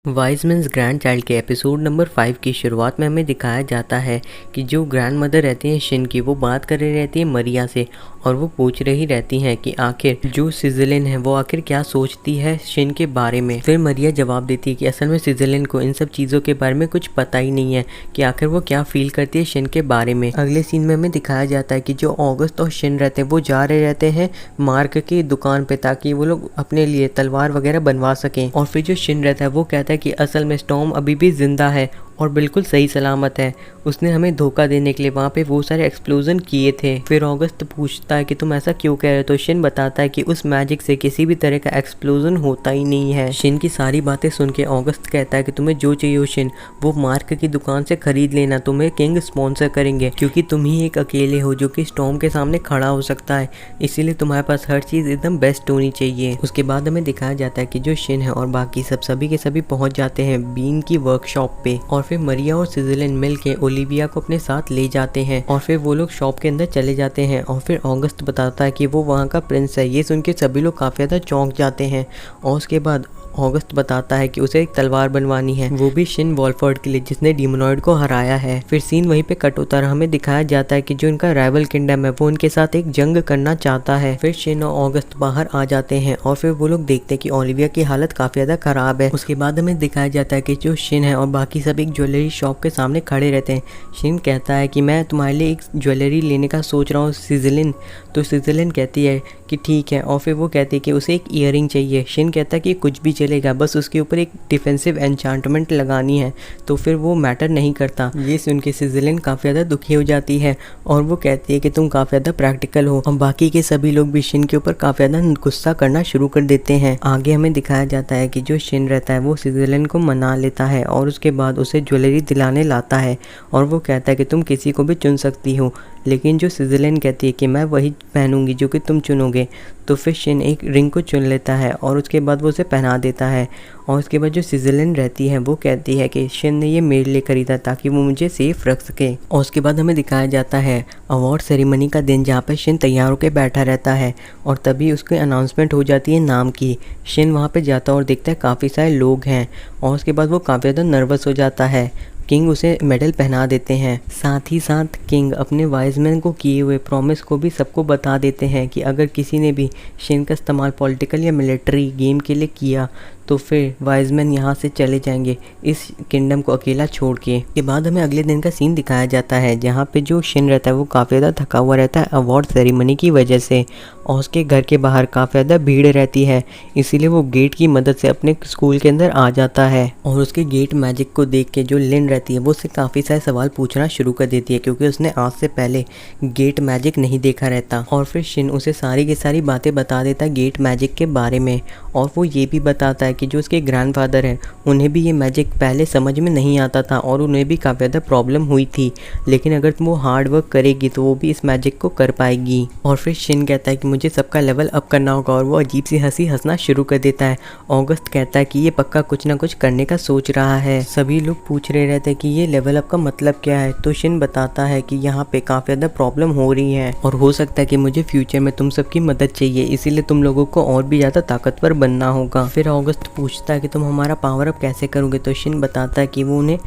वाइजमैन्स grand child के episode number 5 की शुरुआत में हमें दिखाया जाता है कि जो ग्रैंड मदर रहती हैं शिन की, वो बात कर रही रहती है मरिया से और वो पूछ रही रहती हैं कि आखिर जो सिजलिन है वो आखिर क्या सोचती है शिन के बारे में। फिर मरिया जवाब देती है कि असल में सिजलिन को इन सब चीज़ों के बारे में कुछ पता ही नहीं है कि आखिर वो क्या फील करती है शिन के बारे में। अगले सीन में हमें दिखाया जाता है कि जो ऑगस्ट और शिन रहते हैं वो जा रहे रहते हैं मार्क की दुकान पे ताकि वो लोग अपने लिए तलवार वगैरह बनवा सकें। और फिर जो शिन रहता है वो कहता है कि असल में स्टॉर्म अभी भी जिंदा है और बिल्कुल सही सलामत है। उसने हमें धोखा देने के लिए वहाँ पे वो सारे एक्सप्लोजन किए थे। फिर ऑगस्ट पूछता है कि तुम ऐसा क्यों कह रहे हो, तो शिन बताता है कि उस मैजिक से किसी भी तरह का एक्सप्लोजन होता ही नहीं है। शिन की सारी बातें सुन के ऑगस्ट कहता है कि तुम्हें जो चाहिए हो शिन, वो मार्क की दुकान से खरीद लेना, तुम्हें किंग स्पॉन्सर करेंगे क्योंकि तुम ही एक अकेले हो जो कि स्टॉर्म के सामने खड़ा हो सकता है, इसीलिए तुम्हारे पास हर चीज़ एकदम बेस्ट होनी चाहिए। उसके बाद हमें दिखाया जाता है कि जो शिन है और बाकी सभी के सभी पहुंच जाते हैं बीन की वर्कशॉप पे और फिर मरिया और सिजलिन मिल के ओलिविया को अपने साथ ले जाते हैं और फिर वो लोग शॉप के अंदर चले जाते हैं। और फिर ऑगस्ट बताता है कि वो वहाँ का प्रिंस है। ये सुन के सभी लोग काफ़ी ज़्यादा चौंक जाते हैं और उसके बाद ऑगस्ट बताता है कि उसे एक तलवार बनवानी है, वो भी शिन वॉलफर्ड के लिए जिसने डिमोनॉइड को हराया है। फिर सीन वहीं पे कट होता है। हमें दिखाया जाता है कि जो इनका राइवल किंगडम है वो उनके साथ एक जंग करना चाहता है। फिर शिन और ऑगस्ट बाहर आ जाते हैं और फिर वो लोग देखते हैं कि ओलिविया की हालत काफी ज्यादा खराब है। उसके बाद हमें दिखाया जाता है कि जो शिन है और बाकी सब एक ज्वेलरी शॉप के सामने खड़े रहते हैं। शिन कहता है कि मैं तुम्हारे लिए एक ज्वेलरी लेने का सोच रहा हूँ सिजलिन। तो सिजलिन कहती है कि ठीक है और फिर वो कहती है कि उसे एक ईयरिंग चाहिए। शिन कहता है कि कुछ भी चलेगा, बस उसके ऊपर एक डिफेंसिव एन्चांटमेंट लगानी है, तो फिर वो मैटर नहीं करता। ये सुन के सिजलिन काफ़ी ज़्यादा दुखी हो जाती है और वो कहती है कि तुम काफ़ी ज़्यादा प्रैक्टिकल हो। और बाकी के सभी लोग भी शिन के ऊपर काफ़ी ज़्यादा गुस्सा करना शुरू कर देते हैं। आगे हमें दिखाया जाता है कि जो शिन रहता है वो सिजलिन को मना लेता है और उसके बाद उसे ज्वेलरी दिलाने लाता है और वो कहता है कि तुम किसी को भी चुन सकती हो, लेकिन जो सिजलिन कहती है कि मैं वही पहनूंगी जो कि तुम चुनोगे। तो फिर शिन एक रिंग को चुन लेता है और उसके बाद वो उसे पहना देता है। और उसके बाद जो सिजलिन रहती है वो कहती है कि शिन ने ये मेरे लिए खरीदा ताकि वो मुझे सेफ रख सके। और उसके बाद हमें दिखाया जाता है अवार्ड सेरेमनी का दिन जहाँ पर शिन तैयार होकर बैठा रहता है और तभी उसकी अनाउंसमेंट हो जाती है नाम की। शिन वहाँ पर जाता है और देखता है काफ़ी सारे लोग हैं और उसके बाद वो काफ़ी ज़्यादा नर्वस हो जाता है। किंग उसे मेडल पहना देते हैं। साथ ही साथ किंग अपने वाइजमैन को किए हुए प्रॉमिस को भी सबको बता देते हैं कि अगर किसी ने भी शिन का इस्तेमाल पॉलिटिकल या मिलिट्री गेम के लिए किया तो फिर वाइजमैन यहाँ से चले जाएंगे इस किंगडम को अकेला छोड़ के। के बाद हमें अगले दिन का सीन दिखाया जाता है जहाँ पे जो शिन रहता है वो काफ़ी ज़्यादा थका हुआ रहता है अवार्ड सेरेमनी की वजह से और उसके घर के बाहर काफ़ी ज़्यादा भीड़ रहती है, इसीलिए वो गेट की मदद से अपने स्कूल के अंदर आ जाता है। और उसके गेट मैजिक को देख के जो लिन रहती है वो उससे काफ़ी सारे सवाल पूछना शुरू कर देती है क्योंकि उसने आज से पहले गेट मैजिक नहीं देखा रहता। और फिर शिन उसे सारी की सारी बातें बता देता है गेट मैजिक के बारे में और वो ये भी बताता है कि जो उसके ग्रैंडफादर हैं उन्हें भी ये मैजिक पहले समझ में नहीं आता था और उन्हें भी काफ़ी ज़्यादा प्रॉब्लम हुई थी, लेकिन अगर वो हार्ड वर्क करेगी तो वो भी इस मैजिक को कर पाएगी। और फिर शिन कहता है कि मुझे सबका लेवल अप करना होगा और वो अजीब सी हंसी हंसना शुरू कर देता है। ऑगस्ट कहता है कि ये पक्का कुछ ना कुछ करने का सोच रहा है। सभी लोग पूछ रहे रहते हैं कि ये लेवल अप का मतलब क्या है, तो शिन बताता है कि यहाँ पे काफ़ी ज़्यादा प्रॉब्लम हो रही है और हो सकता है कि मुझे फ्यूचर में तुम सबकी मदद चाहिए, इसीलिए तुम लोगों को और भी ज़्यादा ताकतवर बनना होगा। फिर ऑगस्ट पूछता है कि तुम हमारा पावर अप कैसे करोगे, तो शिन बताता है कि वो उन्हें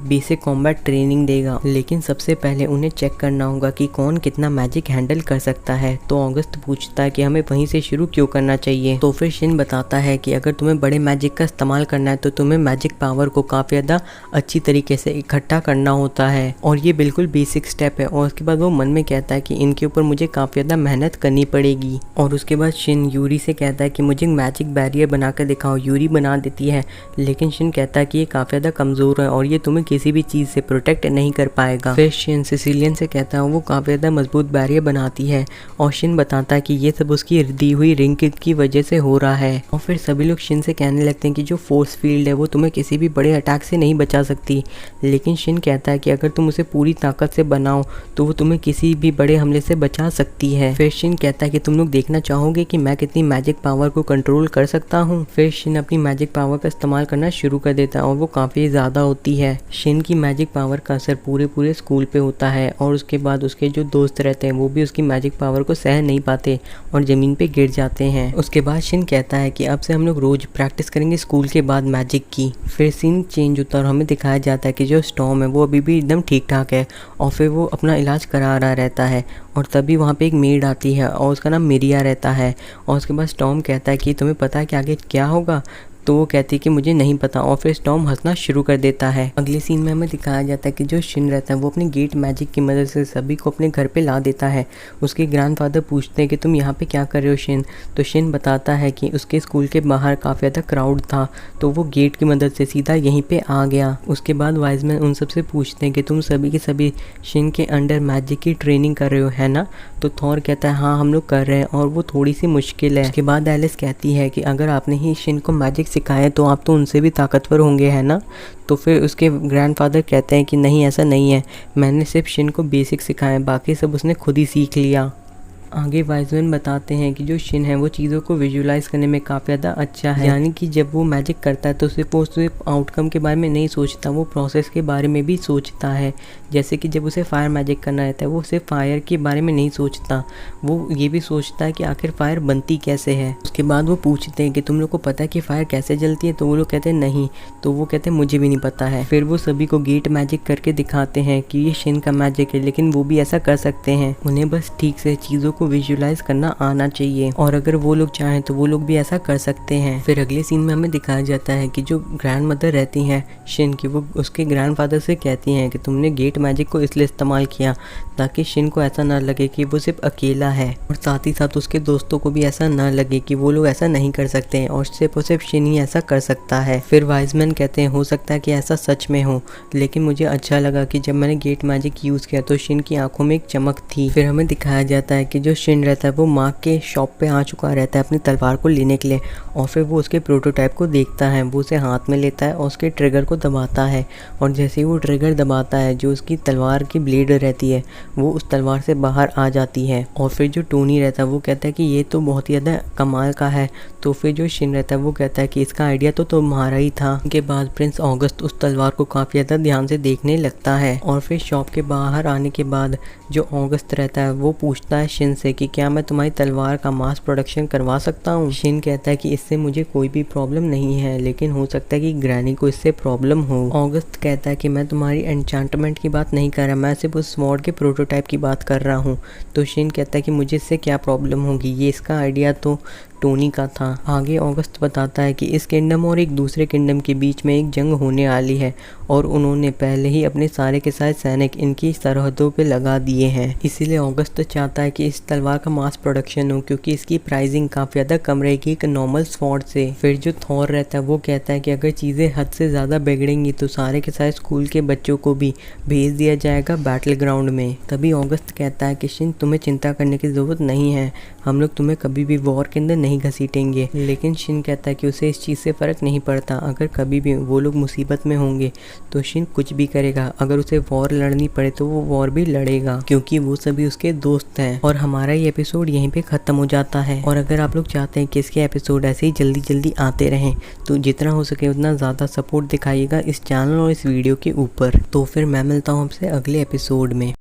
बेसिक कॉम्बैट ट्रेनिंग देगा, लेकिन सबसे पहले उन्हें चेक करना होगा कि कौन कितना मैजिक हैंडल कर सकता है। तो ऑगस्ट पूछता है कि हमें वहीं से शुरू क्यों करना चाहिए। तो फिर शिन बताता है कि अगर तुम्हें बड़े मैजिक का इस्तेमाल करना है तो तुम्हें मैजिक पावर को काफ़ी ज़्यादा अच्छी तरीके से इकट्ठा करना होता है और ये बिल्कुल बेसिक स्टेप है। और उसके बाद वो मन में कहता है कि इनके ऊपर मुझे काफ़ी ज़्यादा मेहनत करनी पड़ेगी। और उसके बाद शिन यूरी से कहता है कि मुझे मैजिक बैरियर बना कर दिखाओ। यूरी बना देती है, लेकिन शिन कहता है कि ये काफ़ी ज़्यादा कमज़ोर है और ये तुम्हें किसी भी चीज़ से प्रोटेक्ट नहीं कर पाएगा। फिर शिन सिसिलियन से कहता है वो काफ़ी ज़्यादा मजबूत बैरियर बनाती है और शिन बताता है कि ये सब उसकी दी हुई रिंग की वजह से हो रहा है। और फिर सभी लोग शिन से कहने लगते हैं कि जो फोर्स फील्ड है वो तुम्हें किसी भी बड़े अटैक से नहीं बचा सकती, लेकिन शिन कहता है कि अगर तुम उसे पूरी ताकत से बनाओ तो वो तुम्हें किसी भी बड़े हमले से बचा सकती है। फिर शिन कहता है कि तुम लोग देखना चाहोगे कि मैं कितनी मैजिक पावर को कंट्रोल कर सकता हूँ। फिर शिन शिन अपनी मैजिक पावर का इस्तेमाल करना शुरू कर देता है और वो काफ़ी ज़्यादा होती है। शिन की मैजिक पावर का असर पूरे स्कूल पे होता है और उसके बाद उसके जो दोस्त रहते हैं वो भी उसकी मैजिक पावर को सह नहीं पाते और ज़मीन पे गिर जाते हैं। उसके बाद शिन कहता है कि अब से हम लोग रोज़ प्रैक्टिस करेंगे स्कूल के बाद मैजिक की। फिर सीन चेंज होता है और हमें दिखाया जाता है कि जो स्टॉर्म है वो अभी भी एकदम ठीक ठाक है और फिर वो अपना इलाज करा रहा रहता है और तभी वहाँ पे एक मेड आती है और उसका नाम मिरिया रहता है। और उसके बाद स्टॉर्म कहता है कि तुम्हें पता है कि आगे क्या होगा? तो वो कहती है कि मुझे नहीं पता और फिर स्टॉर्म हंसना शुरू कर देता है। अगले सीन में हमें दिखाया जाता है कि जो शिन रहता है वो अपनी गेट मैजिक की मदद से सभी को अपने घर पे ला देता है। उसके ग्रैंडफादर पूछते हैं कि तुम यहाँ पे क्या कर रहे हो शिन? तो शिन बताता है कि उसके स्कूल के बाहर काफ़ी ज़्यादा क्राउड था तो वो गेट की मदद से सीधा यहीं पे आ गया। उसके बाद वाइजमैन उन सबसे पूछते हैं कि तुम सभी के सभी शिन के अंडर मैजिक की ट्रेनिंग कर रहे हो है ना? तो थॉर कहता है हाँ हम लोग कर रहे हैं और वो थोड़ी सी मुश्किल है। उसके बाद एलिस कहती है कि अगर आपने ही शिन को मैजिक सिखाया तो आप तो उनसे भी ताकतवर होंगे है ना? तो फिर उसके ग्रैंडफादर कहते हैं कि नहीं ऐसा नहीं है, मैंने सिर्फ शिन को बेसिक सिखाया, बाकी सब उसने खुद ही सीख लिया। आगे वाइजमैन बताते हैं कि जो शिन है वो चीज़ों को विजुलाइज करने में काफ़ी ज़्यादा अच्छा है, यानी कि जब वो मैजिक करता है तो सिर्फ आउटकम के बारे में नहीं सोचता, वो प्रोसेस के बारे में भी सोचता है। जैसे कि जब उसे फायर मैजिक करना रहता है वो सिर्फ फायर के बारे में नहीं सोचता, वो ये भी सोचता है कि आखिर फायर बनती कैसे है। उसके बाद वो पूछते हैं कि तुम लोग को पता है कि फायर कैसे जलती है? तो वो लोग कहते हैं नहीं। तो वो कहते हैं मुझे भी नहीं पता है। फिर वो सभी को गेट मैजिक करके दिखाते हैं कि ये शिन का मैजिक है, लेकिन वो भी ऐसा कर सकते हैं, उन्हें बस ठीक से चीज़ों को विजुलाइज करना आना चाहिए और अगर वो लोग चाहें तो वो लोग भी ऐसा कर सकते हैं। फिर अगले सीन में हमें दिखाया जाता है कि जो ग्रैंड मदर रहती हैं शिन की, वो उसके ग्रैंडफादर से कहती हैं कि तुमने गेट मैजिक को इसलिए इस्तेमाल किया ताकि शिन को ऐसा ना लगे कि वो सिर्फ अकेला है और साथ ही साथ उसके दोस्तों को भी ऐसा ना लगे कि वो लोग ऐसा नहीं कर सकते हैं और सिर्फ शिन ही ऐसा कर सकता है। फिर वाइजमैन कहते हैं हो सकता है कि ऐसा सच में हो, लेकिन मुझे अच्छा लगा कि जब मैंने गेट मैजिक यूज़ किया तो शिन की आंखों में एक चमक थी। फिर हमें दिखाया जाता है कि जो शिन रहता है वो माँ के शॉप पे आ चुका रहता है अपनी तलवार को लेने के लिए और फिर वो उसके प्रोटोटाइप को देखता है, वो उसे हाथ में लेता है और उसके ट्रिगर को दबाता है और जैसे ही वो ट्रिगर दबाता है जो उसकी तलवार की ब्लेड रहती है वो उस तलवार से बाहर आ जाती है। और फिर जो टोनी रहता है वो कहता है कि ये तो बहुत ही ज़्यादा कमाल का है। तो फिर जो शिन रहता है वो कहता है कि इसका आइडिया तो तुम्हारा ही था। उसके बाद प्रिंस ऑगस्ट उस तलवार को काफ़ी ज़्यादा ध्यान से देखने लगता है और फिर शॉप के बाहर आने के बाद जो ऑगस्ट रहता है वो पूछता है शिन से कि क्या मैं तुम्हारी तलवार का मास प्रोडक्शन करवा सकता हूँ? शिन कहता है कि इससे मुझे कोई भी प्रॉब्लम नहीं है, लेकिन हो सकता है कि ग्रैनी को इससे प्रॉब्लम हो। ऑगस्ट कहता है कि मैं तुम्हारी एन्चांटमेंट की बात नहीं कर रहा, मैं सिर्फ उस स्वॉर्ड के प्रोटोटाइप की बात कर रहा हूँ। तो शिन कहता है कि मुझे इससे क्या प्रॉब्लम होगी, ये इसका आइडिया तो टोनी का था। आगे ऑगस्ट बताता है कि इस किंगडम और एक दूसरे किंगडम के बीच में एक जंग होने वाली है और उन्होंने पहले ही अपने सारे के सारे सैनिक इनकी सरहदों पे लगा दिए हैं, इसीलिए ऑगस्ट चाहता है कि इस तलवार का मास प्रोडक्शन हो क्योंकि इसकी प्राइसिंग काफ़ी ज़्यादा कम रहेगी एक नॉर्मल स्वॉर्ड से। फिर जो थॉर रहता है वो कहता है कि अगर चीज़ें हद से ज़्यादा बिगड़ेंगी तो सारे के सारे स्कूल के बच्चों को भी भेज दिया जाएगा बैटल ग्राउंड में। तभी ऑगस्ट कहता है कि शिन तुम्हें चिंता करने की ज़रूरत नहीं है, हम लोग तुम्हें कभी भी वॉर के अंदर नहीं घसीटेंगे। लेकिन शिन कहता है कि उसे इस चीज़ से फ़र्क नहीं पड़ता, अगर कभी भी वो लोग मुसीबत में होंगे तो शिन कुछ भी करेगा, अगर उसे वॉर लड़नी पड़े तो वो वॉर भी लड़ेगा क्योंकि वो सभी उसके दोस्त हैं। और हमारा ये एपिसोड यहीं पे ख़त्म हो जाता है। और अगर आप लोग चाहते हैं कि इसके एपिसोड ऐसे ही जल्दी जल्दी आते रहें तो जितना हो सके उतना ज़्यादा सपोर्ट दिखाइएगा इस चैनल और इस वीडियो के ऊपर। तो फिर मैं मिलता हूँ आपसे अगले एपिसोड में।